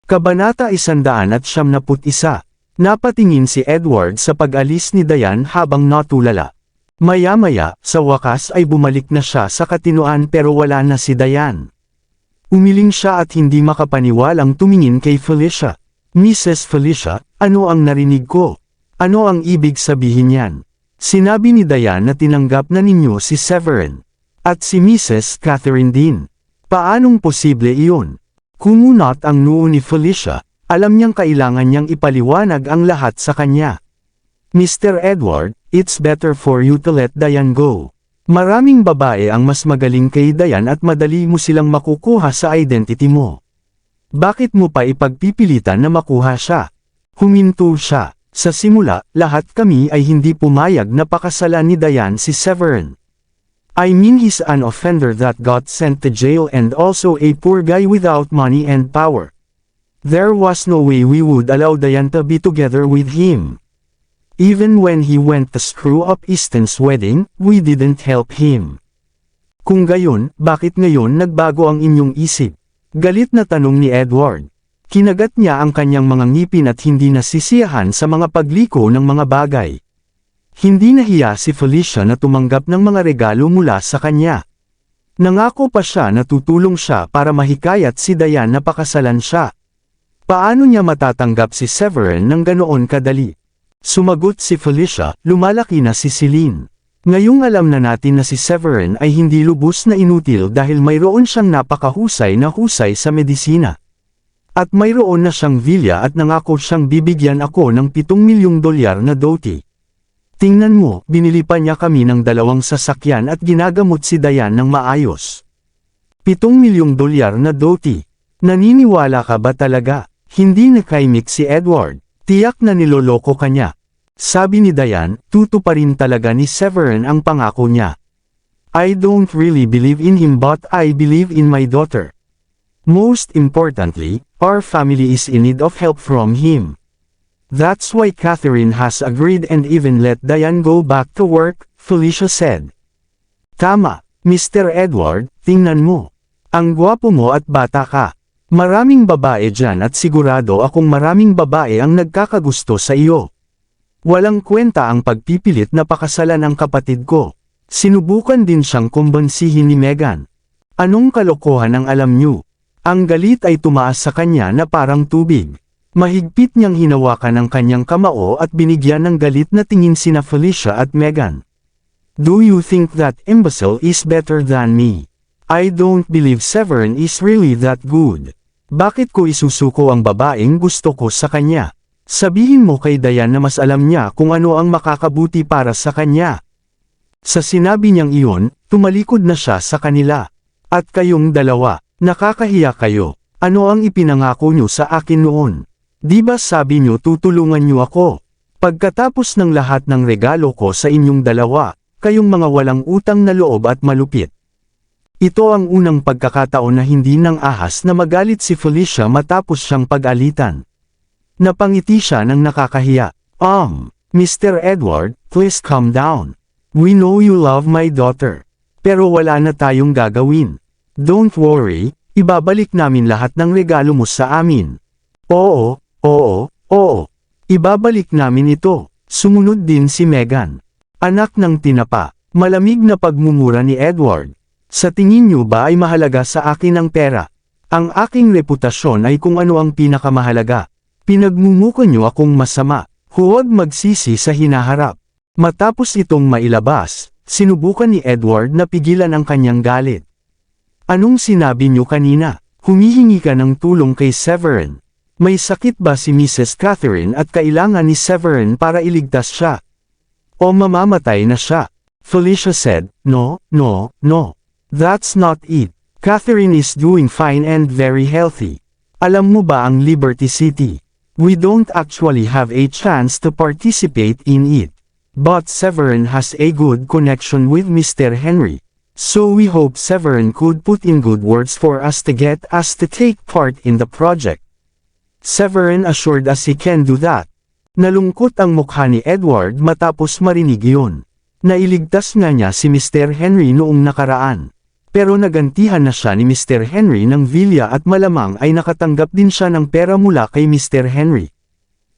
Kabanata 171. Napatingin si Edward sa pag-alis ni Diane habang natulala. Maya-maya, sa wakas ay bumalik na siya sa katinoan pero wala na si Diane. Umiling siya at hindi makapaniwalang tumingin kay Felicia. Mrs. Felicia, ano ang narinig ko? Ano ang ibig sabihin niyan? Sinabi ni Diane na tinanggap na ninyo si Severin. At si Mrs. Catherine din. Paanong posible iyon? Kumunot ang noo ni Felicia. Alam niyang kailangan niyang ipaliwanag ang lahat sa kanya. Mr. Edward, it's better for you to let Diane go. Maraming babae ang mas magaling kay Diane at madali mo silang makukuha sa identity mo. Bakit mo pa ipagpipilitan na makuha siya? Huminto siya. Sa simula, lahat kami ay hindi pumayag na pakasalan ni Diane si Severin. I mean he's an offender that got sent to jail and also a poor guy without money and power. There was no way we would allow Diane to be together with him. Even when he went to screw up Easton's wedding, we didn't help him. Kung gayon, bakit ngayon nagbago ang inyong isip? Galit na tanong ni Edward. Kinagat niya ang kanyang mga ngipin at hindi nasisiyahan sa mga pagliko ng mga bagay. Hindi nahiya si Felicia na tumanggap ng mga regalo mula sa kanya. Nangako pa siya na tutulong siya para mahikayat si Diane na pakasalan siya. Paano niya matatanggap si Severin ng ganoon kadali? Sumagot si Felicia, lumalaki na si Celine. Ngayong alam na natin na si Severin ay hindi lubos na inutil dahil mayroon siyang napakahusay na husay sa medisina. At mayroon na siyang villa at nangako siyang bibigyan ako ng $7 milyong na dote. Tingnan mo, binili pa niya kami ng 2 sasakyan at ginagamot si Diane ng maayos. $7 milyong na dote. Naniniwala ka ba talaga? Hindi nakaimik si Edward. Tiyak na niloloko ka niya. Sabi ni Diane, tutuparin talaga ni Severin ang pangako niya. I don't really believe in him but I believe in my daughter. Most importantly, our family is in need of help from him. That's why Catherine has agreed and even let Diane go back to work, Felicia said. Tama, Mr. Edward, tingnan mo. Ang gwapo mo at bata ka. Maraming babae dyan at sigurado akong maraming babae ang nagkakagusto sa iyo. Walang kwenta ang pagpipilit na pakasalan ang kapatid ko. Sinubukan din siyang kumbansihin ni Meghan. Anong kalokohan ang alam niyo? Ang galit ay tumaas sa kanya na parang tubig. Mahigpit niyang hinawakan ang kanyang kamao at binigyan ng galit na tingin sina Felicia at Meghan. Do you think that imbecile is better than me? I don't believe Severin is really that good. Bakit ko isusuko ang babaeng gusto ko sa kanya? Sabihin mo kay Diane na mas alam niya kung ano ang makakabuti para sa kanya. Sa sinabi niyang iyon, tumalikod na siya sa kanila. At kayong dalawa, nakakahiya kayo. Ano ang ipinangako niyo sa akin noon? Di ba sabi niyo tutulungan niyo ako? Pagkatapos ng lahat ng regalo ko sa inyong dalawa, kayong mga walang utang na loob at malupit. Ito ang unang pagkakataon na hindi nang ahas na magalit si Felicia matapos siyang pag-alitan. Napangiti siya ng nakakahiya. Mr. Edward, please calm down. We know you love my daughter. Pero wala na tayong gagawin. Don't worry, ibabalik namin lahat ng regalo mo sa amin. Oo. Ibabalik namin ito. Sumunod din si Meghan. Anak ng tinapa. Malamig na pagmumura ni Edward. Sa tingin niyo ba ay mahalaga sa akin ang pera? Ang aking reputasyon ay kung ano ang pinakamahalaga. Pinagmumukan niyo akong masama. Huwag magsisi sa hinaharap. Matapos itong mailabas, sinubukan ni Edward na pigilan ang kanyang galit. Anong sinabi niyo kanina? Humihingi ka ng tulong kay Severin. May sakit ba si Mrs. Catherine at kailangan ni Severin para iligtas siya? O mamamatay na siya? Felicia said, No. That's not it. Catherine is doing fine and very healthy. Alam mo ba ang Liberty City? We don't actually have a chance to participate in it. But Severin has a good connection with Mr. Henry. So we hope Severin could put in good words for us to get us to take part in the project. Severin assured us he can do that. Nalungkot ang mukha ni Edward matapos marinig yun. Nailigtas nga niya si Mr. Henry noong nakaraan. Pero nagantihan na siya ni Mr. Henry ng Villa at malamang ay nakatanggap din siya ng pera mula kay Mr. Henry.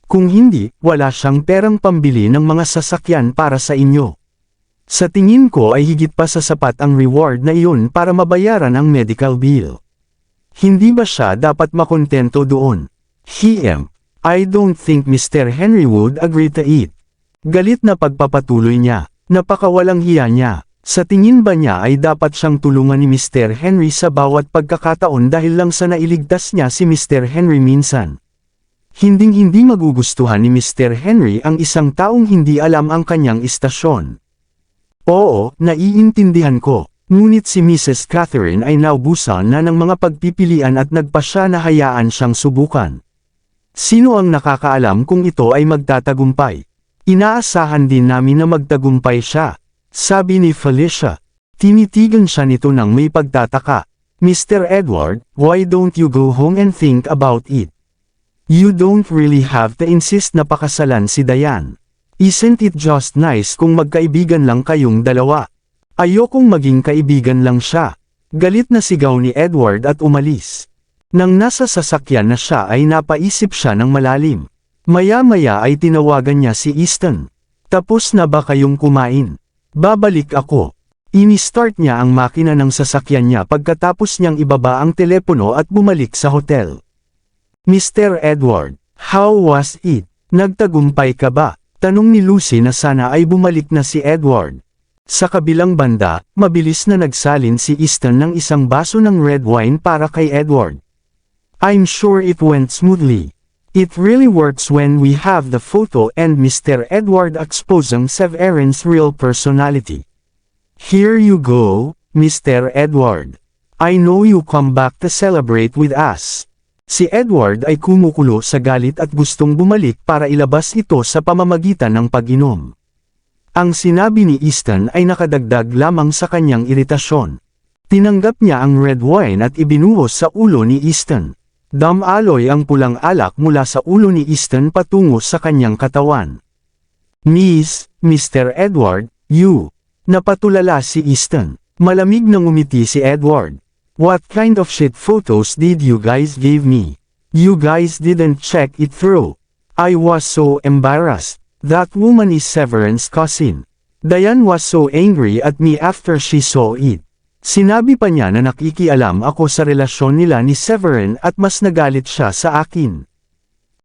Kung hindi, wala siyang perang pambili ng mga sasakyan para sa inyo. Sa tingin ko ay higit pa sa sapat ang reward na iyon para mabayaran ang medical bill. Hindi ba siya dapat makontento doon? I don't think Mr. Henry would agree to it. Galit na pagpapatuloy niya. Napakawalang hiya niya. Sa tingin ba niya ay dapat siyang tulungan ni Mr. Henry sa bawat pagkakataon dahil lang sa nailigtas niya si Mr. Henry minsan? Hinding-hindi magugustuhan ni Mr. Henry ang isang taong hindi alam ang kanyang istasyon. Oo, naiintindihan ko. Ngunit si Mrs. Catherine ay naubusan na ng mga pagpipilian at nagpasya na hayaan siyang subukan. Sino ang nakakaalam kung ito ay magtatagumpay? Inaasahan din namin na magtagumpay siya. Sabi ni Felicia. Tinitigan siya nito nang may pagtataka. Mr. Edward, why don't you go home and think about it? You don't really have to insist na pakasalan si Diane. Isn't it just nice kung magkaibigan lang kayong dalawa? Ayokong maging kaibigan lang siya. Galit na sigaw ni Edward at umalis. Nang nasa sasakyan na siya ay napaisip siya ng malalim. Maya-maya ay tinawagan niya si Easton. Tapos na ba kayong kumain? Babalik ako. Ini-start niya ang makina ng sasakyan niya pagkatapos niyang ibaba ang telepono at bumalik sa hotel. Mr. Edward, how was it? Nagtagumpay ka ba? Tanong ni Lucy na sana ay bumalik na si Edward. Sa kabilang banda, mabilis na nagsalin si Easton ng isang baso ng red wine para kay Edward. I'm sure it went smoothly. It really works when we have the photo and Mr. Edward exposing Severin's real personality. Here you go, Mr. Edward. I know you come back to celebrate with us. Si Edward ay kumukulo sa galit at gustong bumalik para ilabas ito sa pamamagitan ng pag-inom. Ang sinabi ni Easton ay nakadagdag lamang sa kanyang iritasyon. Tinanggap niya ang red wine at ibinuhos sa ulo ni Easton. Damaloy ang pulang alak mula sa ulo ni Easton patungo sa kanyang katawan. Mr. Edward, you. Napatulala si Easton. Malamig na ngumiti si Edward. What kind of shit photos did you guys give me? You guys didn't check it through. I was so embarrassed. That woman is Severin's cousin. Diane was so angry at me after she saw it. Sinabi pa niya na nakikialam ako sa relasyon nila ni Severin at mas nagalit siya sa akin.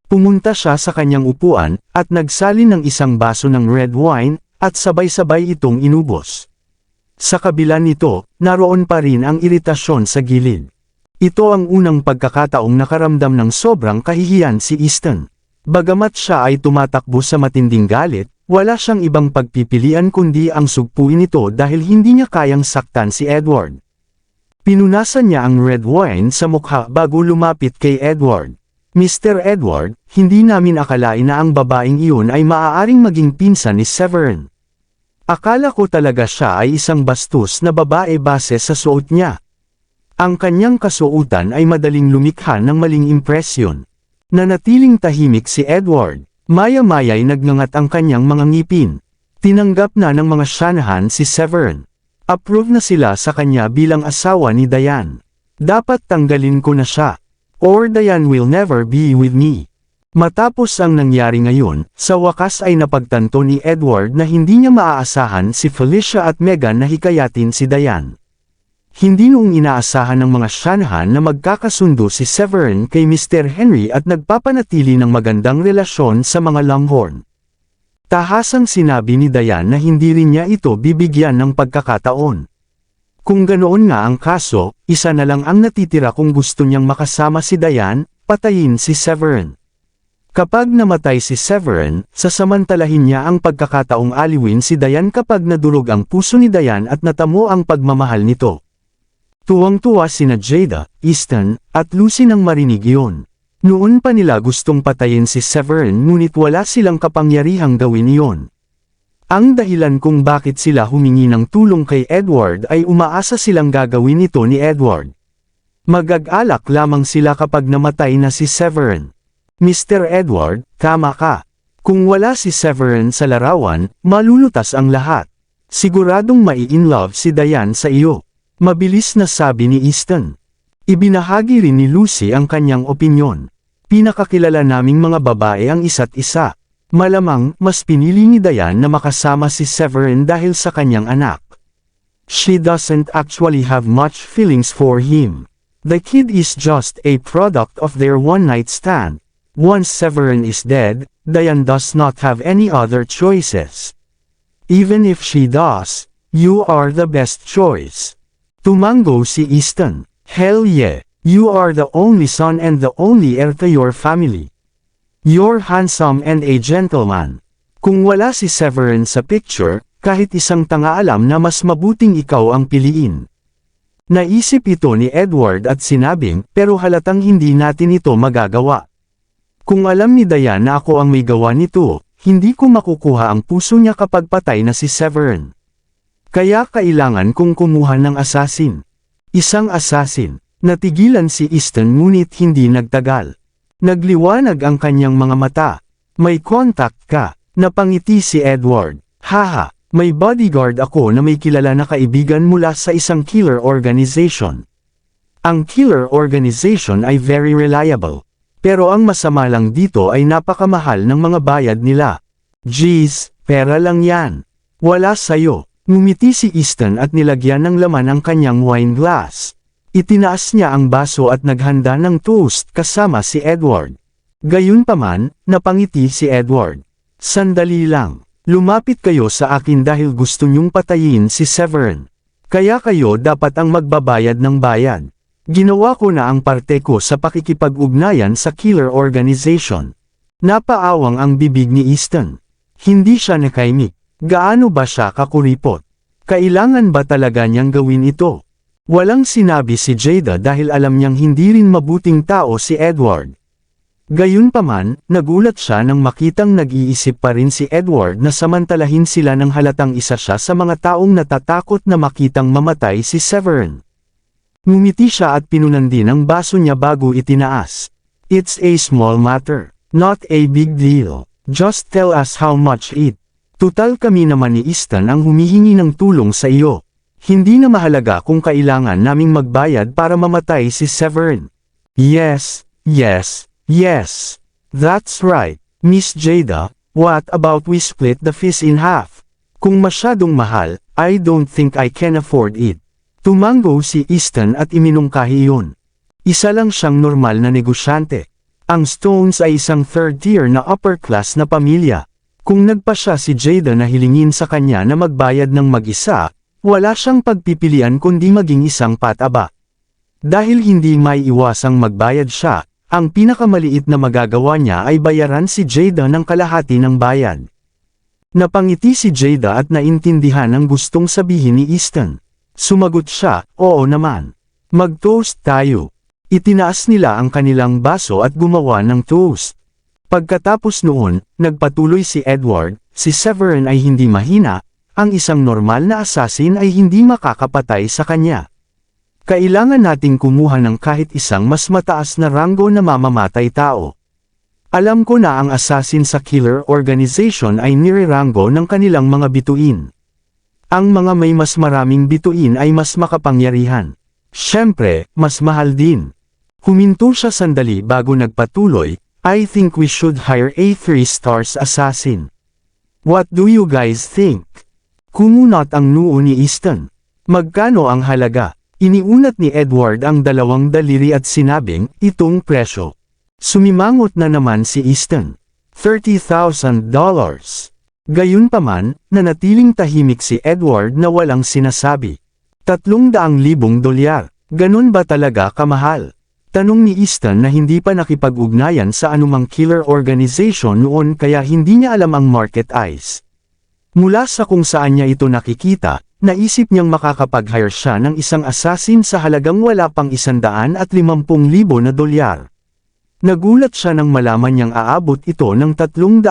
Pumunta siya sa kanyang upuan, at nagsalin ng isang baso ng red wine, at sabay-sabay itong inubos. Sa kabila nito, naroon pa rin ang iritasyon sa gilid. Ito ang unang pagkakataong nakaramdam ng sobrang kahihiyan si Easton. Bagamat siya ay tumatakbo sa matinding galit, wala siyang ibang pagpipilian kundi ang sugpuin ito dahil hindi niya kayang saktan si Edward. Pinunasan niya ang red wine sa mukha bago lumapit kay Edward. Mr. Edward, hindi namin akalain na ang babaeng iyon ay maaaring maging pinsan ni Severin. Akala ko talaga siya ay isang bastos na babae base sa suot niya. Ang kanyang kasuotan ay madaling lumikha ng maling impresyon. Nanatiling tahimik si Edward. Maya-maya'y nagngangat ang kanyang mga ngipin. Tinanggap na ng mga Shanahan si Severin. Approve na sila sa kanya bilang asawa ni Diane. Dapat tanggalin ko na siya. Or Diane will never be with me. Matapos ang nangyari ngayon, sa wakas ay napagtanto ni Edward na hindi niya maaasahan si Felicia at Megan na hikayatin si Diane. Hindi noong inaasahan ng mga Shanahan na magkakasundo si Severin kay Mr. Henry at nagpapanatili ng magandang relasyon sa mga Longhorn. Tahasang sinabi ni Diane na hindi rin niya ito bibigyan ng pagkakataon. Kung ganoon nga ang kaso, isa na lang ang natitira kung gusto niyang makasama si Diane, patayin si Severin. Kapag namatay si Severin, sasamantalahin niya ang pagkakataong aliwin si Diane kapag nadurog ang puso ni Diane at natamo ang pagmamahal nito. Tuwang-tuwa sina Jada, Easton, at Lucy nang marinig iyon. Noon pa nila gustong patayin si Severin ngunit wala silang kapangyarihang gawin iyon. Ang dahilan kung bakit sila humingi ng tulong kay Edward ay umaasa silang gagawin ito ni Edward. Magag-alak lamang sila kapag namatay na si Severin. Mr. Edward, tama ka. Kung wala si Severin sa larawan, malulutas ang lahat. Siguradong mai-in love si Diane sa iyo. Mabilis na sabi ni Easton. Ibinahagi rin ni Lucy ang kanyang opinyon. Pinakakilala naming mga babae ang isa't isa. Malamang, mas pinili ni Diane na makasama si Severin dahil sa kanyang anak. She doesn't actually have much feelings for him. The kid is just a product of their one-night stand. Once Severin is dead, Diane does not have any other choices. Even if she does, you are the best choice. Tumango si Easton. Hell yeah, you are the only son and the only heir to your family. You're handsome and a gentleman. Kung wala si Severin sa picture, kahit isang tanga alam na mas mabuting ikaw ang piliin. Naisip ito ni Edward at sinabing, pero halatang hindi natin ito magagawa. Kung alam ni Diane na ako ang may gawa nito, hindi ko makukuha ang puso niya kapag patay na si Severin. Kaya kailangan kong kumuha ng assassin. Isang assassin. Natigilan si Easton ngunit hindi nagtagal. Nagliwanag ang kanyang mga mata. May contact ka. Napangiti si Edward. Haha. May bodyguard ako na may kilala na kaibigan mula sa isang killer organization. Ang killer organization ay very reliable. Pero ang masama lang dito ay napakamahal ng mga bayad nila. Jeez, pera lang yan. Wala sayo. Ngumiti si Easton at nilagyan ng laman ang kanyang wine glass. Itinaas niya ang baso at naghanda ng toast kasama si Edward. Gayunpaman, napangiti si Edward. Sandali lang. Lumapit kayo sa akin dahil gusto niyong patayin si Severin. Kaya kayo dapat ang magbabayad ng bayad. Ginawa ko na ang parte ko sa pakikipag-ugnayan sa killer organization. Napaawang ang bibig ni Easton. Hindi siya nakaimik. Gaano ba siya kakuripot? Kailangan ba talaga niyang gawin ito? Walang sinabi si Jada dahil alam niyang hindi rin mabuting tao si Edward. Gayunpaman, nagulat siya nang makitang nag-iisip pa rin si Edward na samantalahin sila ng halatang isa siya sa mga taong natatakot na makitang mamatay si Severin. Ngumiti siya at pinunan din ang baso niya bago itinaas. It's a small matter, not a big deal. Just tell us how much it. Tutal kami naman ni Easton ang humihingi ng tulong sa iyo. Hindi na mahalaga kung kailangan naming magbayad para mamatay si Severin. Yes, yes. Yes, that's right, Miss Jada. What about we split the fees in half? Kung masyadong mahal, I don't think I can afford it. Tumango si Easton at iminungkahi iyon. Isa lang siyang normal na negosyante. Ang Stones ay isang third tier na upper class na pamilya. Kung nagpa siya si Jada na hilingin sa kanya na magbayad ng mag-isa, wala siyang pagpipilian kundi maging isang pataba. Dahil hindi may iwasang magbayad siya, ang pinakamaliit na magagawa niya ay bayaran si Jada ng kalahati ng bayad. Napangiti si Jada at naintindihan ang gustong sabihin ni Easton. Sumagot siya, oo naman. Mag-toast tayo. Itinaas nila ang kanilang baso at gumawa ng toast. Pagkatapos noon, nagpatuloy si Edward, si Severin ay hindi mahina, ang isang normal na assassin ay hindi makakapatay sa kanya. Kailangan nating kumuha ng kahit isang mas mataas na ranggo na mamamatay tao. Alam ko na ang assassin sa killer organization ay nireranggo ng kanilang mga bituin. Ang mga may mas maraming bituin ay mas makapangyarihan. Siyempre, mas mahal din. Huminto siya sandali bago nagpatuloy, I think we should hire a 3-stars assassin. What do you guys think? Kumunot ang noo ni Easton. Magkano ang halaga? Iniunat ni Edward ang dalawang daliri at sinabing, itong presyo. Sumimangot na naman si Easton. $30,000. Gayunpaman, nanatiling tahimik si Edward na walang sinasabi. $300,000. Ganun ba talaga kamahal? Tanong ni Easton na hindi pa nakipag-ugnayan sa anumang killer organization noon kaya hindi niya alam ang market eyes. Mula sa kung saan niya ito nakikita, naisip niyang makakapag-hire siya ng isang assassin sa halagang wala pang $150,000. Nagulat siya nang malaman niyang aabot ito ng $300,000.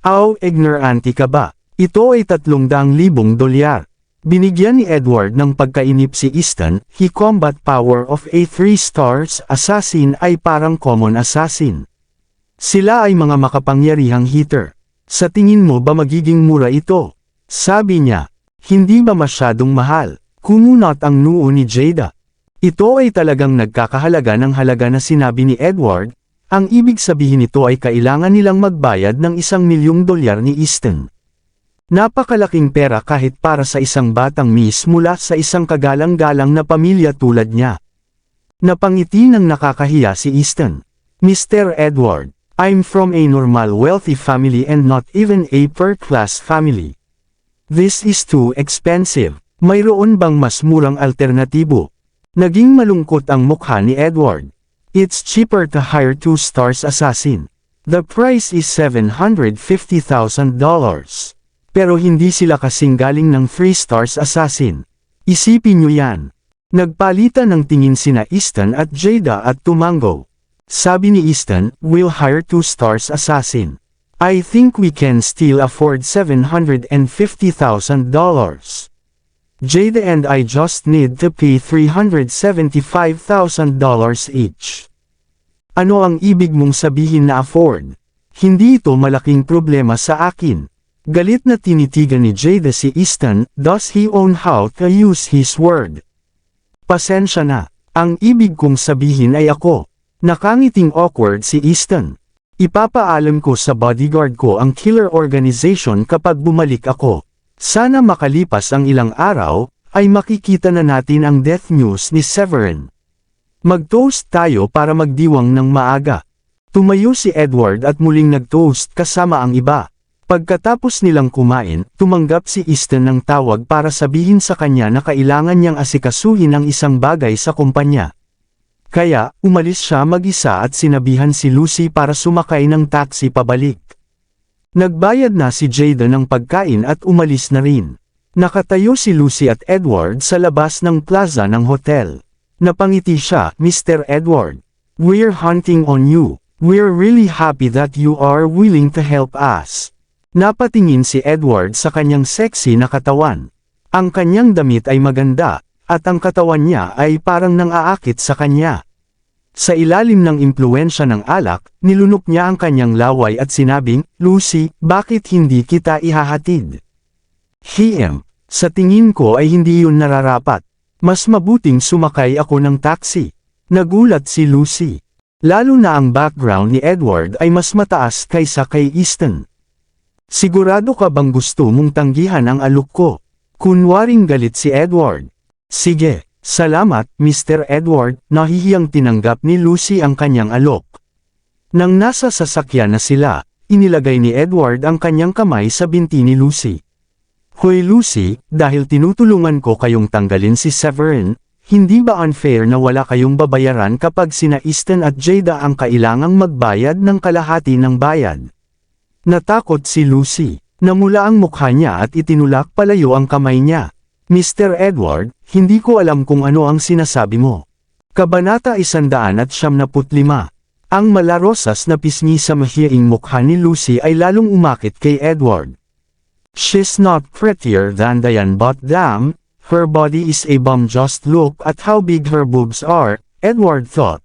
Aw, ignorante ka ba? Ito ay $300,000. Binigyan ni Edward ng pagkainip si Easton, he combat power of a 3-stars assassin ay parang common assassin. Sila ay mga makapangyarihang hitter. Sa tingin mo ba magiging mura ito? Sabi niya, hindi ba masyadong mahal? Kumunot ang noo ni Jada. Ito ay talagang nagkakahalaga ng halaga na sinabi ni Edward, ang ibig sabihin nito ay kailangan nilang magbayad ng $1,000,000 ni Easton. Napakalaking pera kahit para sa isang batang miss mula sa isang kagalang-galang na pamilya tulad niya. Napangiti ng nakakahiya si Easton. Mr. Edward, I'm from a normal wealthy family and not even a per-class family. This is too expensive. Mayroon bang mas murang alternatibo? Naging malungkot ang mukha ni Edward. It's cheaper to hire 2-star assassin. The price is $750,000. Pero hindi sila kasing galing ng 3-star assassin. Isipin nyo yan. Nagpalitan ng tingin sina Easton at Jada at tumango. Sabi ni Easton, we'll hire 2-star assassin. I think we can still afford $750,000. Jada and I just need to pay $375,000 each. Ano ang ibig mong sabihin na afford? Hindi ito malaking problema sa akin. Galit na tinitigan ni Jada si Easton, does he own how to use his word? Pasensya na. Ang ibig kong sabihin ay ako. Nakangiting awkward si Easton. Ipapaalam ko sa bodyguard ko ang killer organization kapag bumalik ako. Sana makalipas ang ilang araw, ay makikita na natin ang death news ni Severin. Mag-toast tayo para magdiwang ng maaga. Tumayo si Edward at muling nag-toast kasama ang iba. Pagkatapos nilang kumain, tumanggap si Easton ng tawag para sabihin sa kanya na kailangan niyang asikasuhin ang isang bagay sa kumpanya. Kaya, umalis siya mag-isa at sinabihan si Lucy para sumakay ng taxi pabalik. Nagbayad na si Jada ng pagkain at umalis na rin. Nakatayo si Lucy at Edward sa labas ng plaza ng hotel. Napangiti siya, Mr. Edward. We're hunting on you. We're really happy that you are willing to help us. Napatingin si Edward sa kanyang sexy na katawan. Ang kanyang damit ay maganda, at ang katawan niya ay parang nang-aakit sa kanya. Sa ilalim ng impluwensya ng alak, nilunok niya ang kanyang laway at sinabing, Lucy, bakit hindi kita ihahatid? Sa tingin ko ay hindi yun nararapat. Mas mabuting sumakay ako ng taxi. Nagulat si Lucy. Lalo na ang background ni Edward ay mas mataas kaysa kay Easton. Sigurado ka bang gusto mong tanggihan ang alok ko? Kunwaring galit si Edward. Sige. Salamat, Mr. Edward, nahihiyang tinanggap ni Lucy ang kanyang alok. Nang nasa sasakyan na sila, inilagay ni Edward ang kanyang kamay sa binti ni Lucy. Hoy Lucy, dahil tinutulungan ko kayong tanggalin si Severin, hindi ba unfair na wala kayong babayaran kapag sina Easton at Jada ang kailangang magbayad ng kalahati ng bayad? Natakot si Lucy. Namula ang mukha niya at itinulak palayo ang kamay niya. Mr. Edward, hindi ko alam kung ano ang sinasabi mo. Kabanata 175. Ang malarosas na pisngi sa mahiyaing mukha ni Lucy ay lalong umakit kay Edward. She's not prettier than Diane but damn, her body is a bomb. Just look at how big her boobs are, Edward thought.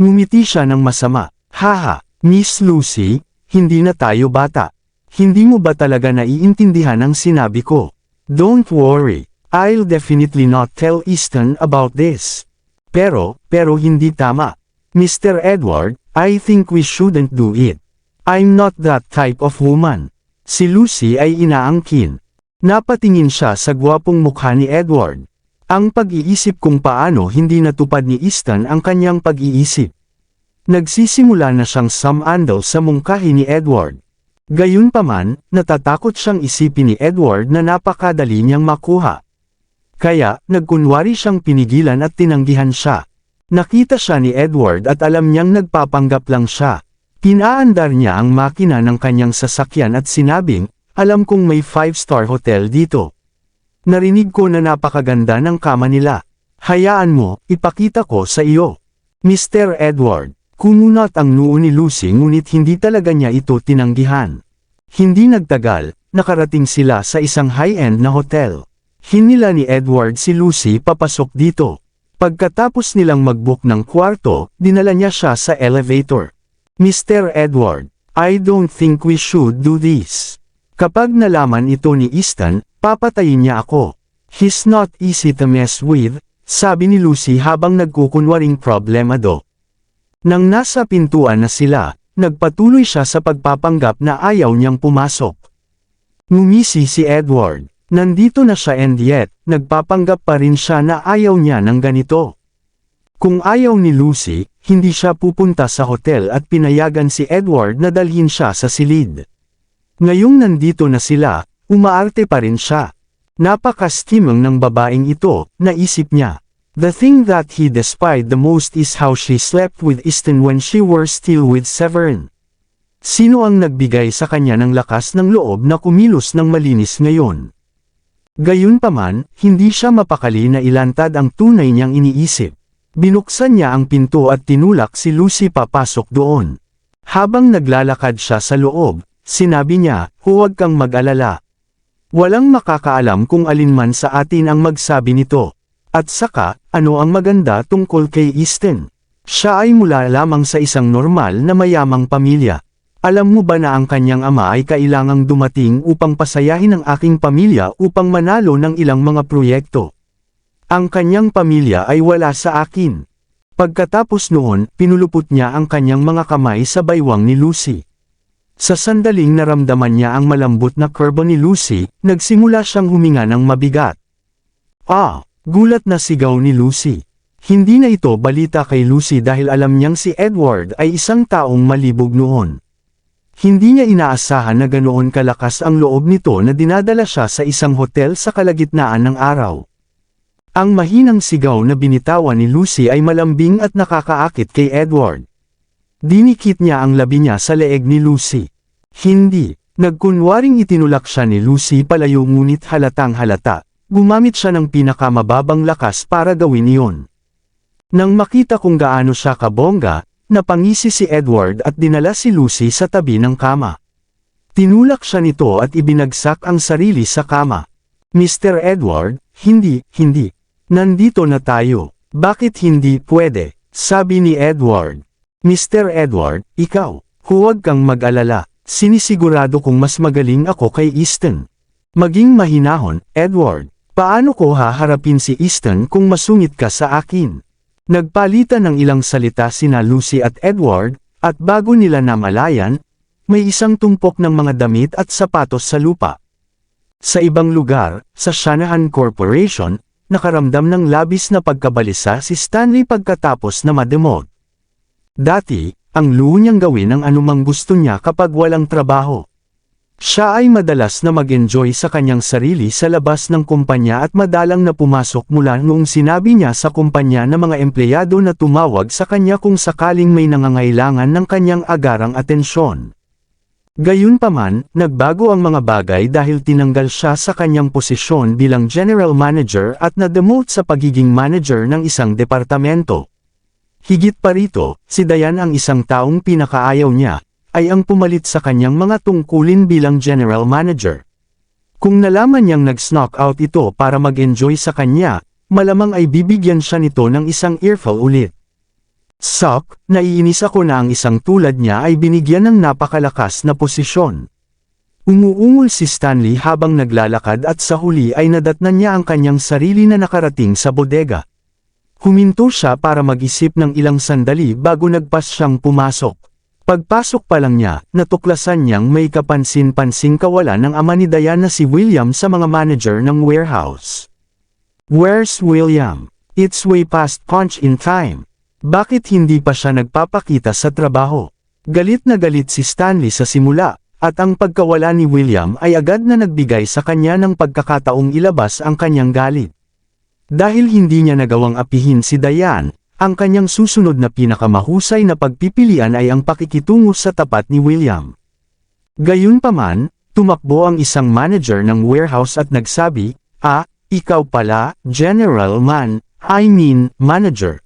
Ngumiti siya ng masama. Haha, Miss Lucy, hindi na tayo bata. Hindi mo ba talaga naiintindihan ang sinabi ko? Don't worry, I'll definitely not tell Easton about this. Pero hindi tama. Mr. Edward, I think we shouldn't do it. I'm not that type of woman. Si Lucy ay inaangkin. Napatingin siya sa gwapong mukha ni Edward. Ang pag-iisip kung paano hindi natupad ni Easton ang kanyang pag-iisip. Nagsisimula na siyang sumandal sa mungkahi ni Edward. Gayunpaman, natatakot siyang isipin ni Edward na napakadali niyang makuha. Kaya, nagkunwari siyang pinigilan at tinanggihan siya. Nakita siya ni Edward at alam niyang nagpapanggap lang siya. Pinaandar niya ang makina ng kanyang sasakyan at sinabing, alam kong may 5-star hotel dito. Narinig ko na napakaganda ng kama nila. Hayaan mo, ipakita ko sa iyo. Mr. Edward. Kumunot ang noo ni Lucy ngunit hindi talaga niya ito tinanggihan. Hindi nagtagal, nakarating sila sa isang high-end na hotel. Hinila ni Edward si Lucy papasok dito. Pagkatapos nilang mag-book ng kwarto, dinala niya siya sa elevator. Mr. Edward, I don't think we should do this. Kapag nalaman ito ni Easton, papatayin niya ako. He's not easy to mess with, sabi ni Lucy habang nagkukunwaring problemado. Nang nasa pintuan na sila, nagpatuloy siya sa pagpapanggap na ayaw niyang pumasok. Ngumisi si Edward. Nandito na siya and yet, nagpapanggap pa rin siya na ayaw niya ng ganito. Kung ayaw ni Lucy, hindi siya pupunta sa hotel at pinayagan si Edward na dalhin siya sa silid. Ngayong nandito na sila, umaarte pa rin siya. Napaka-steaming ng babaeng ito, naisip niya. The thing that he despised the most is how she slept with Easton when she were still with Severin. Sino ang nagbigay sa kanya ng lakas ng loob na kumilos ng malinis ngayon? Gayunpaman, hindi siya mapakali na ilantad ang tunay niyang iniisip. Binuksan niya ang pinto at tinulak si Lucy papasok doon. Habang naglalakad siya sa loob, sinabi niya, huwag kang mag-alala. Walang makakaalam kung alinman sa atin ang magsabi nito. At saka, ano ang maganda tungkol kay Easton? Siya ay mula lamang sa isang normal na mayamang pamilya. Alam mo ba na ang kanyang ama ay kailangang dumating upang pasayahin ang aking pamilya upang manalo ng ilang mga proyekto? Ang kanyang pamilya ay wala sa akin. Pagkatapos noon, pinulupot niya ang kanyang mga kamay sa baywang ni Lucy. Sa sandaling naramdaman niya ang malambot na kurbo ni Lucy, nagsimula siyang huminga ng mabigat. Gulat na sigaw ni Lucy. Hindi na ito balita kay Lucy dahil alam niyang si Edward ay isang taong malibog noon. Hindi niya inaasahan na ganoon kalakas ang loob nito na dinadala siya sa isang hotel sa kalagitnaan ng araw. Ang mahinang sigaw na binitawan ni Lucy ay malambing at nakakaakit kay Edward. Dinikit niya ang labi niya sa leeg ni Lucy. Hindi. Nagkunwaring itinulak siya ni Lucy palayo ngunit halatang halata. Gumamit siya ng pinakamababang lakas para gawin iyon. Nang makita kung gaano siya kabongga, napangisi si Edward at dinala si Lucy sa tabi ng kama. Tinulak siya nito at ibinagsak ang sarili sa kama. Mr. Edward, hindi. Nandito na tayo. Bakit hindi pwede? Sabi ni Edward. Mr. Edward, ikaw, huwag kang mag-alala. Sinisigurado kong mas magaling ako kay Easton. Maging mahinahon, Edward. Paano ko haharapin si Easton kung masungit ka sa akin? Nagpalitan ng ilang salita sina Lucy at Edward, at bago nila namalayan, may isang tumpok ng mga damit at sapatos sa lupa. Sa ibang lugar, sa Shanahan Corporation, nakaramdam ng labis na pagkabalisa si Stanley pagkatapos na ma-demote. Dati, ang luho niyang gawin ang anumang gusto niya kapag walang trabaho. Siya ay madalas na mag-enjoy sa kanyang sarili sa labas ng kumpanya at madalang na pumasok mula noong sinabi niya sa kumpanya na mga empleyado na tumawag sa kanya kung sakaling may nangangailangan ng kanyang agarang atensyon. Gayunpaman, nagbago ang mga bagay dahil tinanggal siya sa kanyang posisyon bilang general manager at na-demote sa pagiging manager ng isang departamento. Higit pa rito, si Diane ang isang taong pinakaayaw niya, ay ang pumalit sa kanyang mga tungkulin bilang general manager. Kung nalaman niyang nag-snock out ito para mag-enjoy sa kanya, malamang ay bibigyan siya nito ng isang earful ulit. Sok, naiinis ako na ang isang tulad niya ay binigyan ng napakalakas na posisyon. Umuungol si Stanley habang naglalakad at sa huli ay nadatnan niya ang kanyang sarili na nakarating sa bodega. Huminto siya para mag-isip ng ilang sandali bago nagpas siyang pumasok. Pagpasok pa lang niya, natuklasan niyang may kapansin-pansing kawalan ng ama ni Diane na si William sa mga manager ng warehouse. Where's William? It's way past punch in time. Bakit hindi pa siya nagpapakita sa trabaho? Galit na galit si Stanley sa simula, at ang pagkawala ni William ay agad na nagbigay sa kanya ng pagkakataong ilabas ang kanyang galit. Dahil hindi niya nagawang apihin si Diane, ang kanyang susunod na pinakamahusay na pagpipilian ay ang pakikitungo sa tapat ni William. Gayunpaman, tumakbo ang isang manager ng warehouse at nagsabi, ikaw pala, General Manager.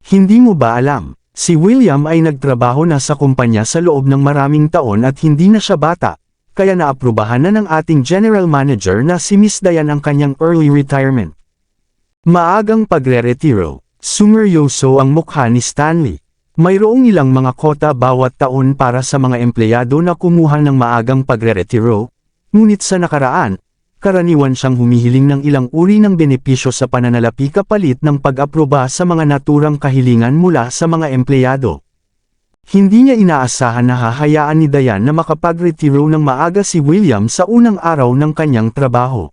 Hindi mo ba alam, si William ay nagtrabaho na sa kumpanya sa loob ng maraming taon at hindi na siya bata, kaya naaprubahan na ng ating General Manager na si Miss Diane ang kanyang early retirement. Maagang pagre-retiro. Sumeryoso ang mukha ni Stanley. Mayroong ilang mga kota bawat taon para sa mga empleyado na kumuha ng maagang pagre-retiro, ngunit sa nakaraan, karaniwan siyang humihiling ng ilang uri ng benepisyo sa pananalapi kapalit ng pag-aproba sa mga naturang kahilingan mula sa mga empleyado. Hindi niya inaasahan na hahayaan ni Diane na makapag-retiro ng maaga si William sa unang araw ng kanyang trabaho.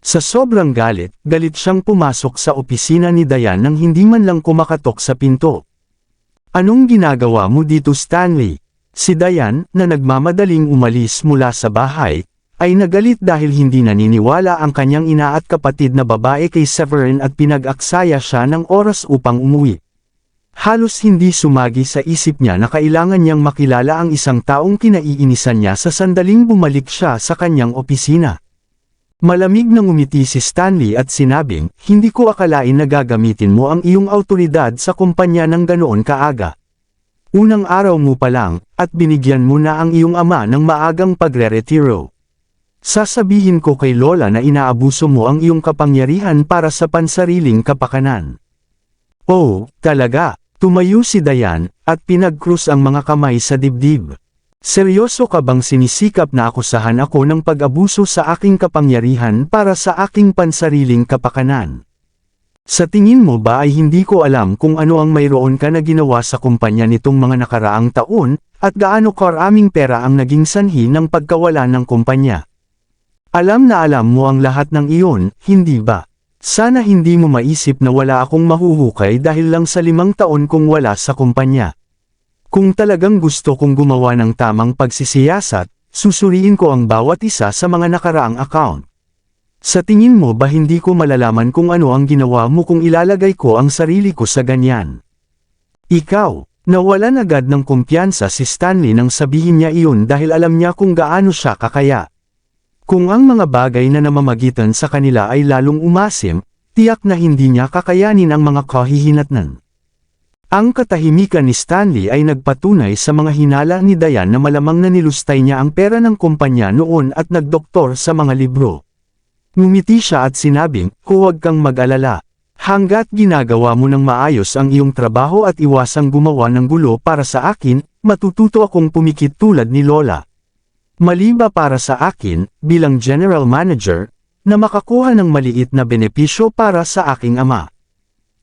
Sa sobrang galit siyang pumasok sa opisina ni Diane nang hindi man lang kumakatok sa pinto. "Anong ginagawa mo dito, Stanley?" Si Diane, na nagmamadaling umalis mula sa bahay, ay nagalit dahil hindi naniniwala ang kanyang ina at kapatid na babae kay Severin at pinag-aksaya siya ng oras upang umuwi. Halos hindi sumagi sa isip niya na kailangan niyang makilala ang isang taong kinaiinisan niya sa sandaling bumalik siya sa kanyang opisina. Malamig na ngumiti si Stanley at sinabing, "Hindi ko akalain na gagamitin mo ang iyong awtoridad sa kumpanya ng ganoon kaaga. Unang araw mo pa lang, at binigyan mo na ang iyong ama ng maagang pagre-retiro. Sasabihin ko kay Lola na inaabuso mo ang iyong kapangyarihan para sa pansariling kapakanan." "Oh, talaga?" Tumayo si Diane, at pinag-krus ang mga kamay sa dibdib. "Seryoso ka bang sinisikap na akusahan ako ng pag-abuso sa aking kapangyarihan para sa aking pansariling kapakanan? Sa tingin mo ba ay hindi ko alam kung ano ang mayroon ka na ginawa sa kumpanya nitong mga nakaraang taon, at gaano karaming pera ang naging sanhi ng pagkawala ng kumpanya? Alam na alam mo ang lahat ng iyon, hindi ba? Sana hindi mo maisip na wala akong mahuhukay dahil lang sa 5 taon kong wala sa kumpanya. Kung talagang gusto kong gumawa ng tamang pagsisiyasat, susuriin ko ang bawat isa sa mga nakaraang account. Sa tingin mo ba hindi ko malalaman kung ano ang ginawa mo kung ilalagay ko ang sarili ko sa ganyan?" "Ikaw." Nawalan agad ng kumpiyansa si Stanley nang sabihin niya iyon dahil alam niya kung gaano siya kakaya. Kung ang mga bagay na namamagitan sa kanila ay lalong umasim, tiyak na hindi niya kakayanin ang mga kahihinatnan. Ang katahimikan ni Stanley ay nagpatunay sa mga hinala ni Diane na malamang na nilustay niya ang pera ng kumpanya noon at nagdoktor sa mga libro. Ngumiti siya at sinabing, "Huwag kang mag-alala. Hanggat ginagawa mo ng maayos ang iyong trabaho at iwasang gumawa ng gulo para sa akin, matututo akong pumikit tulad ni Lola. Mali ba para sa akin, bilang general manager, na makakuha ng maliit na benepisyo para sa aking ama?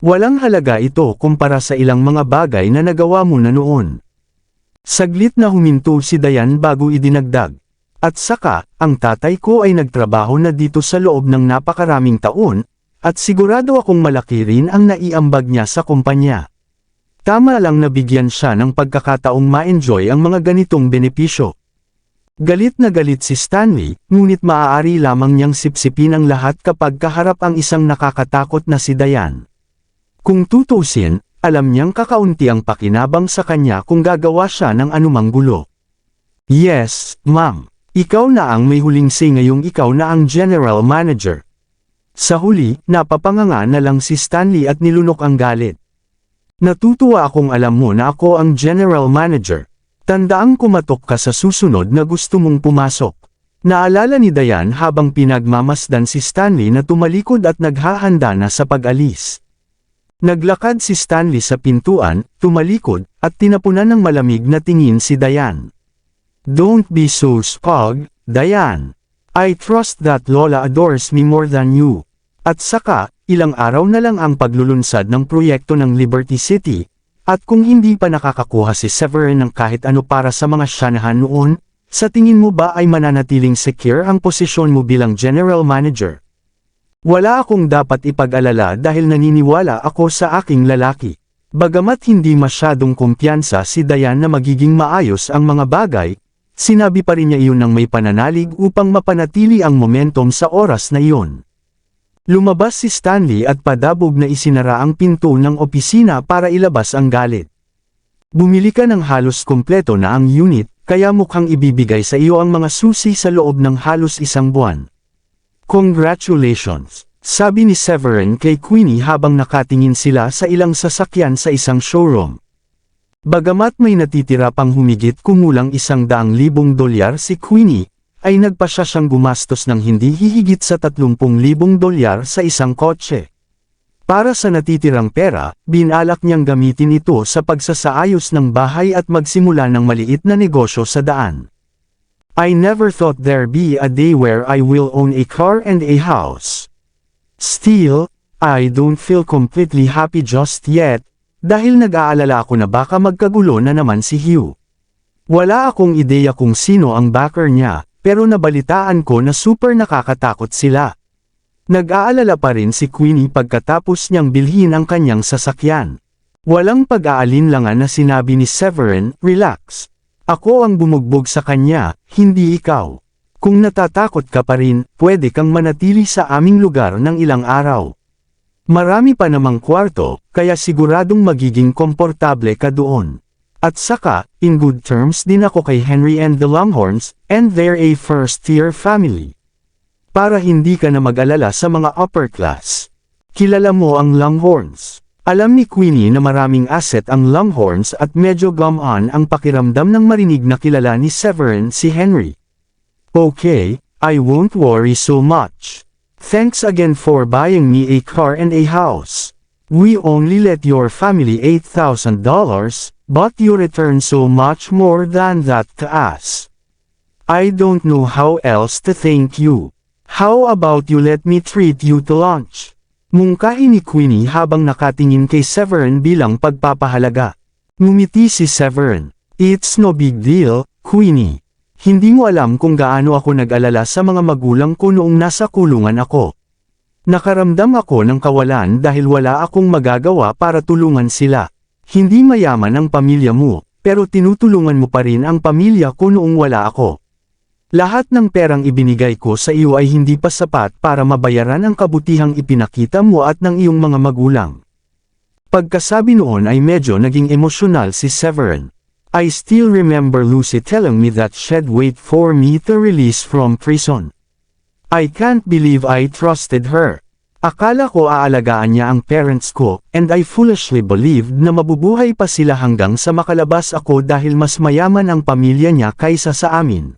Walang halaga ito kumpara sa ilang mga bagay na nagawa mo na noon." Saglit na huminto si Diane bago idinagdag, "At saka, ang tatay ko ay nagtrabaho na dito sa loob ng napakaraming taon, at sigurado akong malaki rin ang naiambag niya sa kumpanya. Tama lang na bigyan siya ng pagkakataong ma-enjoy ang mga ganitong benepisyo." Galit na galit si Stanley, ngunit maaari lamang niyang sipsipin ang lahat kapag kaharap ang isang nakakatakot na si Diane. Kung tutusin, alam niyang kakaunti ang pakinabang sa kanya kung gagawa siya ng anumang gulo. "Yes, ma'am. Ikaw na ang may huling say ngayong ikaw na ang general manager." Sa huli, napapanganga na lang si Stanley at nilunok ang galit. "Natutuwa akong alam mo na ako ang general manager. Tandaang kumatok ka sa susunod na gusto mong pumasok." Naalala ni Diane habang pinagmamasdan si Stanley na tumalikod at naghahanda na sa pag-alis. Naglakad si Stanley sa pintuan, tumalikod, at tinapunan ng malamig na tingin si Diane. "Don't be so smug, Diane. I trust that Lola adores me more than you. At saka, ilang araw na lang ang paglulunsad ng proyekto ng Liberty City, at kung hindi pa nakakakuha si Severin ng kahit ano para sa mga Shanahan noon, sa tingin mo ba ay mananatiling secure ang posisyon mo bilang general manager? Wala akong dapat ipag-alala dahil naniniwala ako sa aking lalaki." Bagamat hindi masyadong kumpiyansa si Diane na magiging maayos ang mga bagay, sinabi pa rin niya iyon ng may pananalig upang mapanatili ang momentum sa oras na iyon. Lumabas si Stanley at padabog na isinara ang pinto ng opisina para ilabas ang galit. "Bumili ka ng halos kumpleto na ang unit, kaya mukhang ibibigay sa iyo ang mga susi sa loob ng halos 1 buwan. Congratulations," sabi ni Severin kay Queenie habang nakatingin sila sa ilang sasakyan sa isang showroom. Bagamat may natitira pang humigit kumulang $100,000 si Queenie, ay nagpasya siyang gumastos ng hindi hihigit sa $30,000 sa isang kotse. Para sa natitirang pera, binalak niyang gamitin ito sa pagsasaayos ng bahay at magsimula ng maliit na negosyo sa daan. I never thought there'd be a day where I will own a car and a house. Still, I don't feel completely happy just yet, dahil nag-aalala ako na baka magkagulo na naman si Hugh. Wala akong ideya kung sino ang backer niya, pero nabalitaan ko na super nakakatakot sila. Nag-aalala pa rin si Queenie pagkatapos niyang bilhin ang kanyang sasakyan. Walang pag-aalinlangan na sinabi ni Severin, "Relax. Ako ang bumugbog sa kanya, hindi ikaw. Kung natatakot ka pa rin, pwede kang manatili sa aming lugar ng ilang araw. Marami pa namang kwarto, kaya siguradong magiging komportable ka doon. At saka, in good terms din ako kay Henry and the Longhorns, and they're a first-tier family. Para hindi ka na mag-alala sa mga upper class. Kilala mo ang Longhorns." Alam ni Queenie na maraming asset ang Longhorns at medyo gumaan ang pakiramdam ng marinig na kilala ni Severin si Henry. "Okay, I won't worry so much. Thanks again for buying me a car and a house. We only let your family $8,000, but you return so much more than that to us. I don't know how else to thank you. How about you let me treat you to lunch?" Mungkahi ni Queenie habang nakatingin kay Severin bilang pagpapahalaga. Ngumiti si Severin. "It's no big deal, Queenie. Hindi mo alam kung gaano ako nag-alala sa mga magulang ko noong nasa kulungan ako. Nakaramdam ako ng kawalan dahil wala akong magagawa para tulungan sila. Hindi mayaman ang pamilya mo, pero tinutulungan mo pa rin ang pamilya ko noong wala ako. Lahat ng perang ibinigay ko sa iyo ay hindi pa sapat para mabayaran ang kabutihang ipinakita mo at ng iyong mga magulang." Pagkasabi noon ay medyo naging emosyonal si Severin. "I still remember Lucy telling me that she'd wait for me to release from prison. I can't believe I trusted her. Akala ko aalagaan niya ang parents ko, and I foolishly believed na mabubuhay pa sila hanggang sa makalabas ako dahil mas mayaman ang pamilya niya kaysa sa amin.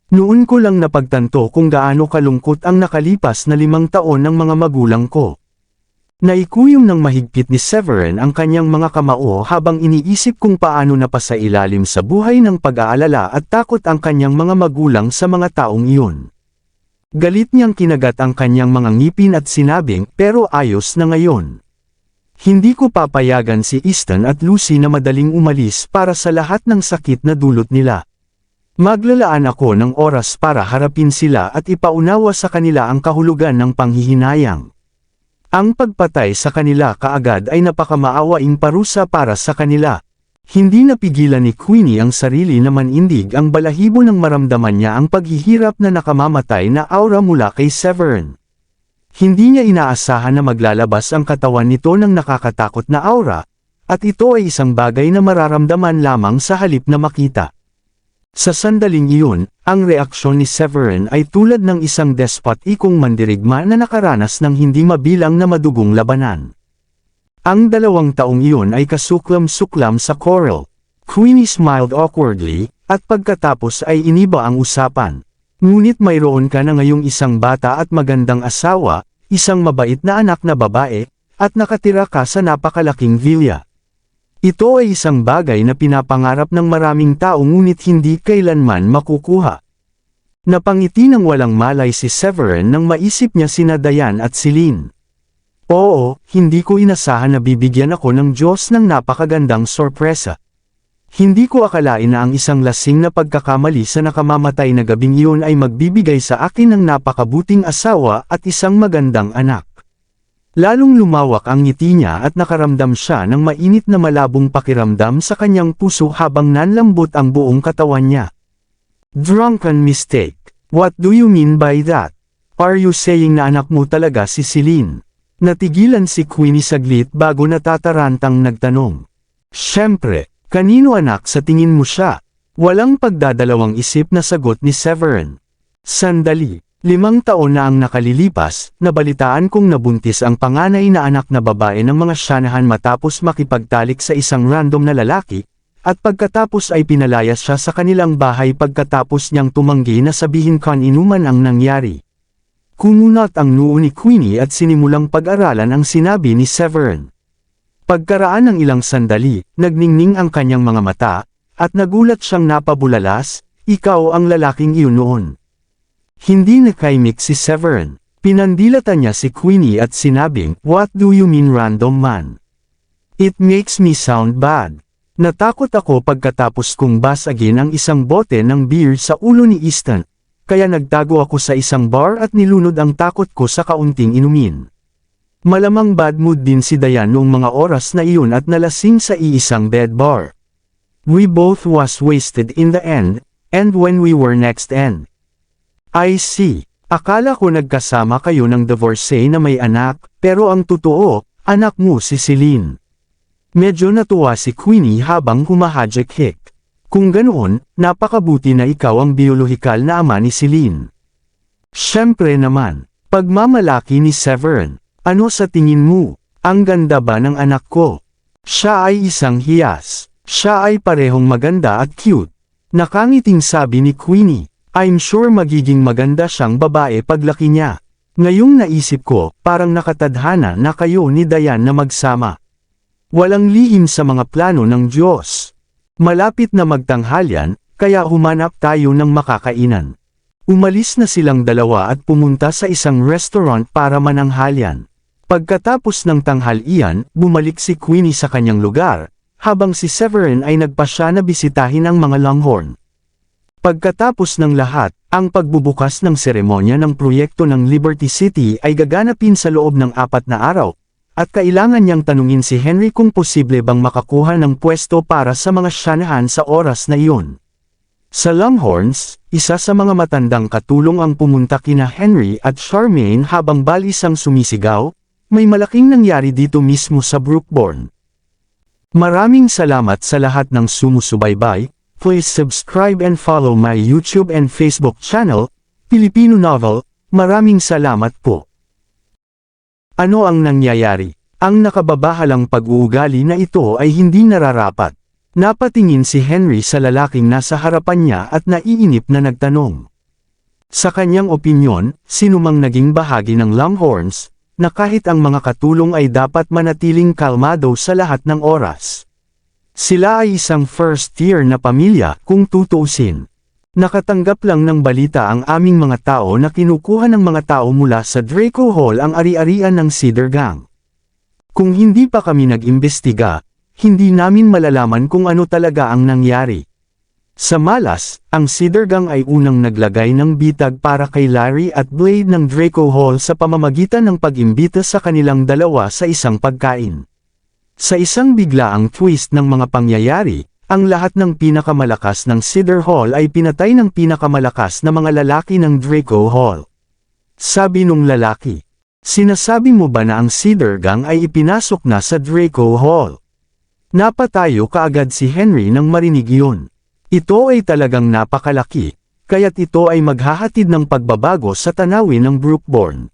Noon ko lang napagtanto kung gaano kalungkot ang nakalipas na 5 taon ng mga magulang ko." Naikuyom ng mahigpit ni Severin ang kanyang mga kamao habang iniisip kung paano napasailalim sa buhay ng pag-aalala at takot ang kanyang mga magulang sa mga taong iyon. Galit niyang kinagat ang kanyang mga ngipin at sinabing, "Pero ayos na ngayon. Hindi ko papayagan si Easton at Lucy na madaling umalis para sa lahat ng sakit na dulot nila. Maglalaan ako ng oras para harapin sila at ipaunawa sa kanila ang kahulugan ng panghihinayang. Ang pagpatay sa kanila kaagad ay napakamaawaing parusa para sa kanila." Hindi napigilan ni Queenie ang sarili na manindig ang balahibo nang maramdaman niya ang paghihirap na nakamamatay na aura mula kay Severin. Hindi niya inaasahan na maglalabas ang katawan nito ng nakakatakot na aura, at ito ay isang bagay na mararamdaman lamang sa halip na makita. Sa sandaling iyon, ang reaksyon ni Severin ay tulad ng isang despot-ikong mandirigma na nakaranas ng hindi mabilang na madugong labanan. Ang 2 taong iyon ay kasuklam-suklam sa Coral. Queenie smiled awkwardly, at pagkatapos ay iniba ang usapan. "Ngunit mayroon ka na ngayong isang bata at magandang asawa, isang mabait na anak na babae, at nakatira ka sa napakalaking villa. Ito ay isang bagay na pinapangarap ng maraming tao ngunit hindi kailanman makukuha." Napangiti ng walang malay si Severin nang maisip niya sina Diane at Celine. "Oo, hindi ko inasahan na bibigyan ako ng Diyos ng napakagandang sorpresa. Hindi ko akalain na ang isang lasing na pagkakamali sa nakamamatay na gabing iyon ay magbibigay sa akin ng napakabuting asawa at isang magandang anak." Lalong lumawak ang ngiti niya at nakaramdam siya ng mainit na malabong pakiramdam sa kanyang puso habang nanlambot ang buong katawan niya. "Drunken mistake. What do you mean by that? Are you saying na anak mo talaga si Celine?" Natigilan si Queenie saglit bago natatarantang nagtanong. "Siyempre, kanino anak sa tingin mo siya?" Walang pagdadalawang isip na sagot ni Severin. "Sandali. 5 taon na ang nakalilipas, nabalitaan kong nabuntis ang panganay na anak na babae ng mga Shanahan matapos makipagtalik sa isang random na lalaki, at pagkatapos ay pinalayas siya sa kanilang bahay pagkatapos niyang tumanggi na sabihin kaninuman ang nangyari." Kumunat ang noo ni Queenie at sinimulang pag-aralan ang sinabi ni Severin. Pagkaraan ng ilang sandali, nagningning ang kanyang mga mata, at nagulat siyang napabulalas, ikaw ang lalaking iyon noon. Hindi nakaimik si Severin. Pinandilatan niya si Queenie at sinabing, "What do you mean random man? It makes me sound bad." Natakot ako pagkatapos kong basagin ang isang bote ng beer sa ulo ni Easton, kaya nagtago ako sa isang bar at nilunod ang takot ko sa kaunting inumin. Malamang bad mood din si Diane noong mga oras na iyon at nalasing sa iisang bed bar. We both was wasted in the end, and when we were next end. I see. Akala ko nagkasama kayo ng divorcee na may anak, pero ang totoo, anak mo si Celine. Medyo natuwa si Queenie habang humahajek-hik. Kung ganoon, napakabuti na ikaw ang biolohikal na ama ni Celine. Siyempre naman, pagmamalaki ni Severin. Ano sa tingin mo? Ang ganda ba ng anak ko? Siya ay isang hiyas. Siya ay parehong maganda at cute. Nakangiting sabi ni Queenie. I'm sure magiging maganda siyang babae paglaki niya. Ngayong naisip ko, parang nakatadhana na kayo ni Diane na magsama. Walang lihim sa mga plano ng Diyos. Malapit na magtanghalian, kaya humanap tayo ng makakainan. Umalis na silang dalawa at pumunta sa isang restaurant para mananghalian. Pagkatapos ng tanghalian, bumalik si Queenie sa kanyang lugar, habang si Severin ay nagpasya na bisitahin ang mga Longhorn. Pagkatapos ng lahat, ang pagbubukas ng seremonya ng proyekto ng Liberty City ay gaganapin sa loob ng 4 na araw, at kailangan niyang tanungin si Henry kung posible bang makakuha ng pwesto para sa mga Shanahan sa oras na iyon. Sa Longhorns, isa sa mga matandang katulong ang pumunta kina Henry at Charmaine habang balisang sumisigaw, may malaking nangyari dito mismo sa Brookborn. Maraming salamat sa lahat ng sumusubaybay. Please subscribe and follow my YouTube and Facebook channel, Filipino Novel. Maraming salamat po. Ano ang nangyayari? Ang nakababahalang pag-uugali na ito ay hindi nararapat. Napatingin si Henry sa lalaking nasa harapan niya at naiinip na nagtanong. Sa kanyang opinyon, sinumang naging bahagi ng Longhorns, na kahit ang mga katulong ay dapat manatiling kalmado sa lahat ng oras. Sila ay isang first-tier na pamilya kung tutuusin. Nakatanggap lang ng balita ang aming mga tao na kinukuha ng mga tao mula sa Draco Hall ang ari-arian ng Cedar Gang. Kung hindi pa kami nag-imbestiga, hindi namin malalaman kung ano talaga ang nangyari. Sa malas, ang Cedar Gang ay unang naglagay ng bitag para kay Larry at Blade ng Draco Hall sa pamamagitan ng pag-imbita sa kanilang dalawa sa isang pagkain. Sa isang biglaang twist ng mga pangyayari, ang lahat ng pinakamalakas ng Cedar Hall ay pinatay ng pinakamalakas na mga lalaki ng Draco Hall. Sabi nung lalaki, "Sinasabi mo ba na ang Cedar Gang ay ipinasok na sa Draco Hall?" Napatayo kaagad si Henry nang marinig iyon. Ito ay talagang napakalaki, kaya't ito ay maghahatid ng pagbabago sa tanawin ng Brookborn.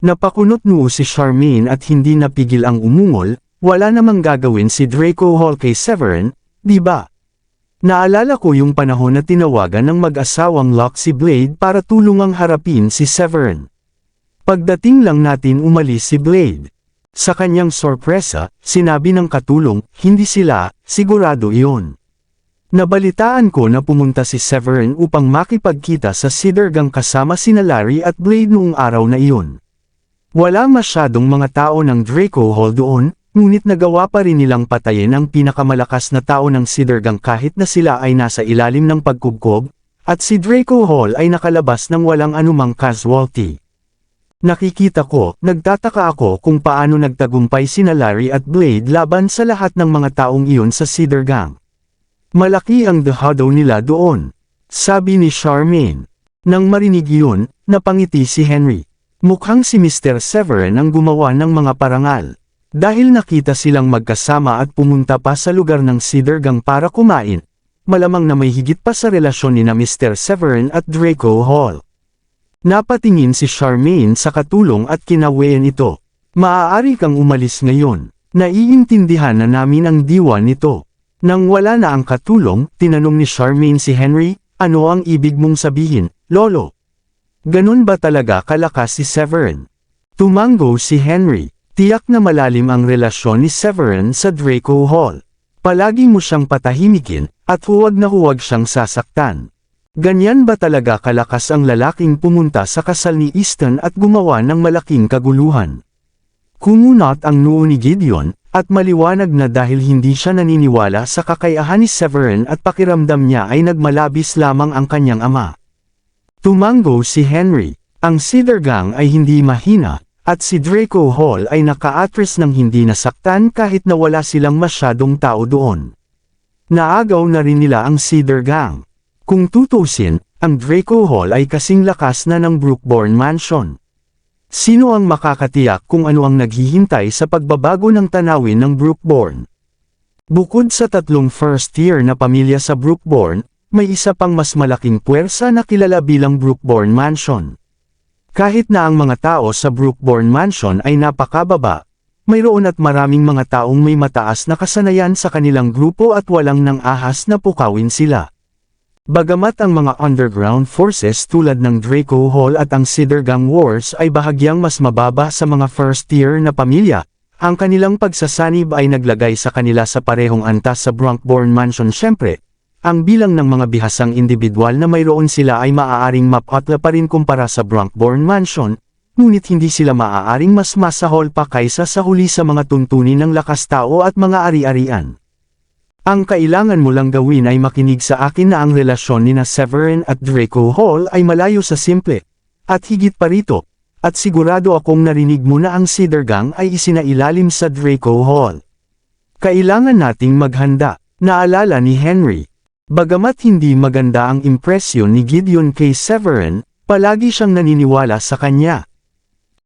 Napakunot noo si Charmaine at hindi napigil ang umungol. Wala namang gagawin si Draco Hall kay Severin, di ba? Naalala ko yung panahon na tinawagan ng mag-asawang Locke si Blade para tulungang harapin si Severin. Pagdating lang natin umalis si Blade. Sa kanyang sorpresa, sinabi ng katulong, hindi sila, sigurado iyon. Nabalitaan ko na pumunta si Severin upang makipagkita sa Cedar Gang kasama sina Larry at Blade noong araw na iyon. Wala masyadong mga tao ng Draco Hall doon, ngunit nagawa pa rin nilang patayin ang pinakamalakas na tao ng Cedar Gang kahit na sila ay nasa ilalim ng pagkubkob, at si Draco Hall ay nakalabas ng walang anumang casualty. Nakikita ko, nagtataka ako kung paano nagtagumpay sina Larry at Blade laban sa lahat ng mga taong iyon sa Cedar Gang. Malaki ang dehado nila doon, sabi ni Charmaine. Nang marinig iyon, napangiti si Henry. Mukhang si Mr. Severin ang gumawa ng mga parangal. Dahil nakita silang magkasama at pumunta pa sa lugar ng Cedar Gang para kumain, malamang na may higit pa sa relasyon ni na Mr. Severin at Draco Hall. Napatingin si Charmaine sa katulong at kinawayan ito. Maaari kang umalis ngayon. Naiintindihan na namin ang diwa nito. Nang wala na ang katulong, tinanong ni Charmaine si Henry, ano ang ibig mong sabihin, Lolo? Ganun ba talaga kalakas si Severin? Tumango si Henry. Tiyak na malalim ang relasyon ni Severin sa Draco Hall. Palagi mo siyang patahimikin, at huwag na huwag siyang sasaktan. Ganyan ba talaga kalakas ang lalaking pumunta sa kasal ni Easton at gumawa ng malaking kaguluhan? Kumunot ang noo ni Gideon, at maliwanag na dahil hindi siya naniniwala sa kakayahan ni Severin at pakiramdam niya ay nagmalabis lamang ang kanyang ama. Tumango si Henry. Ang Cedar Gang ay hindi mahina, at si Draco Hall ay naka-atras ng hindi nasaktan kahit na wala silang masyadong tao doon. Naagaw na rin nila ang Cedar Gang. Kung tutusin, ang Draco Hall ay kasing lakas na ng Brookbourne Mansion. Sino ang makakatiyak kung ano ang naghihintay sa pagbabago ng tanawin ng Brookbourne? Bukod sa tatlong first-year na pamilya sa Brookbourne, may isa pang mas malaking puwersa na kilala bilang Brookbourne Mansion. Kahit na ang mga tao sa Brookbourne Mansion ay napakababa, mayroon at maraming mga taong may mataas na kasanayan sa kanilang grupo at walang nang ahas na pukawin sila. Bagamat ang mga underground forces tulad ng Draco Hall at ang Cedar Gang Wars ay bahagyang mas mababa sa mga first-year na pamilya, ang kanilang pagsasanib ay naglagay sa kanila sa parehong antas sa Brookbourne Mansion. Siyempre, ang bilang ng mga bihasang individual na mayroon sila ay maaaring mapatla pa rin kumpara sa Brookbourne Mansion, ngunit hindi sila maaaring mas masahol pa kaysa sa huli sa mga tuntunin ng lakas tao at mga ari-arian. Ang kailangan mo lang gawin ay makinig sa akin na ang relasyon nina Severin at Draco Hall ay malayo sa simple. At higit pa rito, at sigurado akong narinig mo na ang Cedar Gang ay isinailalim sa Draco Hall. Kailangan nating maghanda, naalala ni Henry. Bagamat hindi maganda ang impresyon ni Gideon kay Severin, palagi siyang naniniwala sa kanya.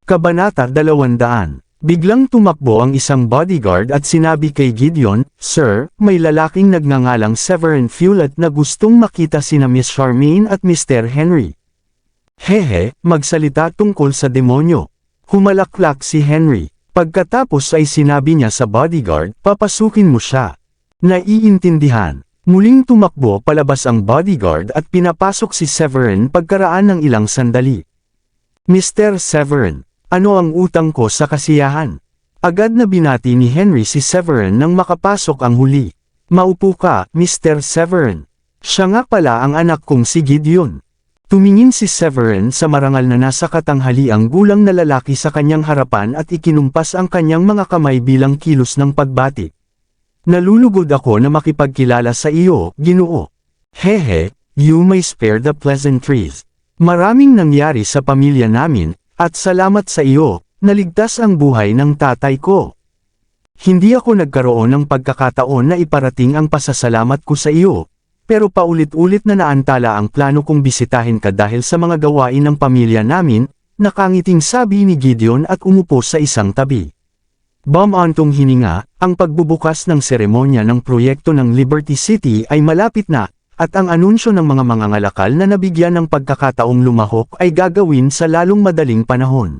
Kabanata 200. Biglang tumakbo ang isang bodyguard at sinabi kay Gideon, "Sir, may lalaking nagngangalang Severin Fulet na gustong makita sina Miss Charmaine at Mr. Henry." Hehe, magsalita tungkol sa demonyo. Humalaklak si Henry. Pagkatapos ay sinabi niya sa bodyguard, "Papasukin mo siya." Naiintindihan. Muling tumakbo palabas ang bodyguard at pinapasok si Severin pagkaraan ng ilang sandali. "Mr. Severin, ano ang utang ko sa kasiyahan?" Agad na binati ni Henry si Severin nang makapasok ang huli. "Maupo ka, Mr. Severin. Siya nga pala ang anak kong si Gideon." Tumingin si Severin sa marangal na nasa katanghaliang gulang na lalaki sa kanyang harapan at ikinumpas ang kanyang mga kamay bilang kilos ng pagbati. "Nalulugod ako na makipagkilala sa iyo, Ginoo." "Hehe, you may spare the pleasantries. Maraming nangyari sa pamilya namin, at salamat sa iyo, naligtas ang buhay ng tatay ko. Hindi ako nagkaroon ng pagkakataon na iparating ang pasasalamat ko sa iyo, pero paulit-ulit na naantala ang plano kong bisitahin ka dahil sa mga gawain ng pamilya namin," nakangiting sabi ni Gideon at umupo sa isang tabi. Bumantong hininga, ang pagbubukas ng seremonya ng proyekto ng Liberty City ay malapit na, at ang anunsyo ng mga mangangalakal na nabigyan ng pagkakataong lumahok ay gagawin sa lalong madaling panahon.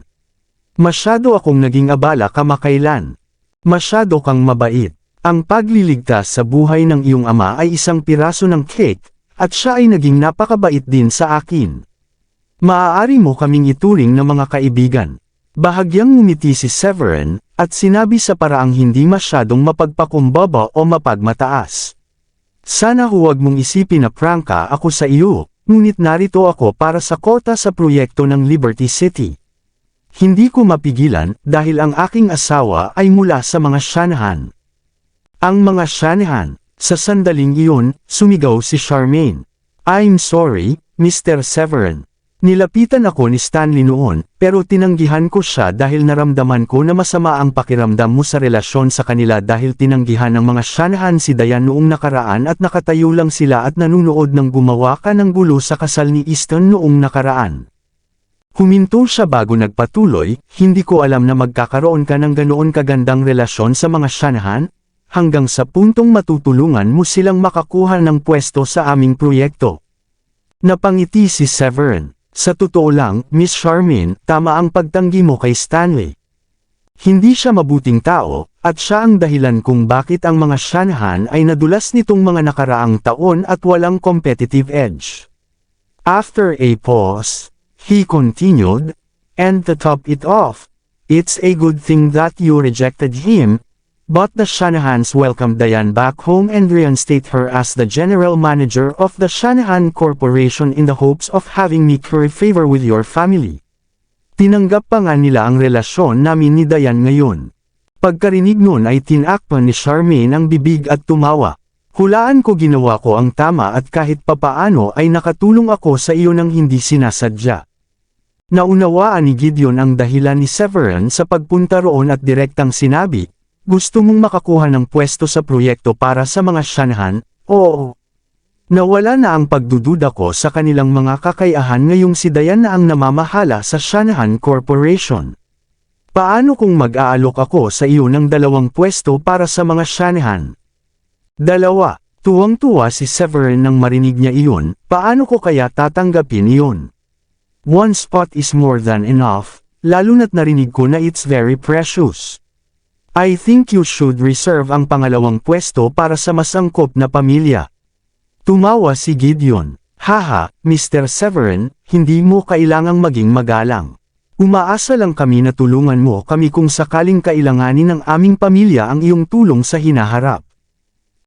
"Masyado akong naging abala kamakailan. Masyado kang mabait. Ang pagliligtas sa buhay ng iyong ama ay isang piraso ng cake, at siya ay naging napakabait din sa akin. Maaari mo kaming ituring na mga kaibigan." Bahagyang ngumiti si Severin, at sinabi sa paraang hindi masyadong mapagpakumbaba o mapagmataas, "Sana huwag mong isipin na prangka ako sa iyo, ngunit narito ako para sa kota sa proyekto ng Liberty City. Hindi ko mapigilan dahil ang aking asawa ay mula sa mga Shanahan." "Ang mga Shanahan?" Sa sandaling iyon, sumigaw si Charmaine. "I'm sorry, Mr. Severin. Nilapitan ako ni Stanley noon, pero tinanggihan ko siya dahil naramdaman ko na masama ang pakiramdam mo sa relasyon sa kanila dahil tinanggihan ng mga Shanahan si Diane noong nakaraan at nakatayo lang sila at nanunood ng gumawa ka ng gulo sa kasal ni Easton noong nakaraan." Huminto siya bago nagpatuloy, "Hindi ko alam na magkakaroon ka ng ganoon kagandang relasyon sa mga Shanahan, hanggang sa puntong matutulungan mo silang makakuha ng pwesto sa aming proyekto." Napangiti si Severin. "Sa totoo lang, Miss Charmaine, tama ang pagtanggi mo kay Stanley. Hindi siya mabuting tao, at siya ang dahilan kung bakit ang mga Shanahan ay nadulas nitong mga nakaraang taon at walang competitive edge." After a pause, he continued, "And to top it off, it's a good thing that you rejected him, But the Shanahans welcomed Diane back home and reinstate her as the general manager of the Shanahan Corporation in the hopes of having me curry favor with your family. Tinanggap pa nga nila ang relasyon namin ni Diane ngayon. Pagkarinig nun ay tinakpan ni Charmaine ang bibig at tumawa. Hulaan ko ginawa ko ang tama at kahit papaano ay nakatulong ako sa iyo nang hindi sinasadya. Naunawaan ni Gideon ang dahilan ni Severin sa pagpunta roon at direktang sinabi, gusto mong makakuha ng pwesto sa proyekto para sa mga Shanahan? Oo. Nawala na ang pagdududa ko sa kanilang mga kakayahan ngayong si Diane na ang namamahala sa Shanahan Corporation. Paano kung mag-aalok ako sa iyo ng 2 pwesto para sa mga Shanahan? 2. Tuwang-tuwa si Severin nang marinig niya iyon, paano ko kaya tatanggapin iyon? 1 spot is more than enough, lalo na't narinig ko na it's very precious. I think you should reserve ang 2 pwesto para sa mas angkop na pamilya. Tumawa si Gideon. Haha, Mr. Severin, hindi mo kailangang maging magalang. Umaasa lang kami na tulungan mo kami kung sakaling kailanganin ng aming pamilya ang iyong tulong sa hinaharap.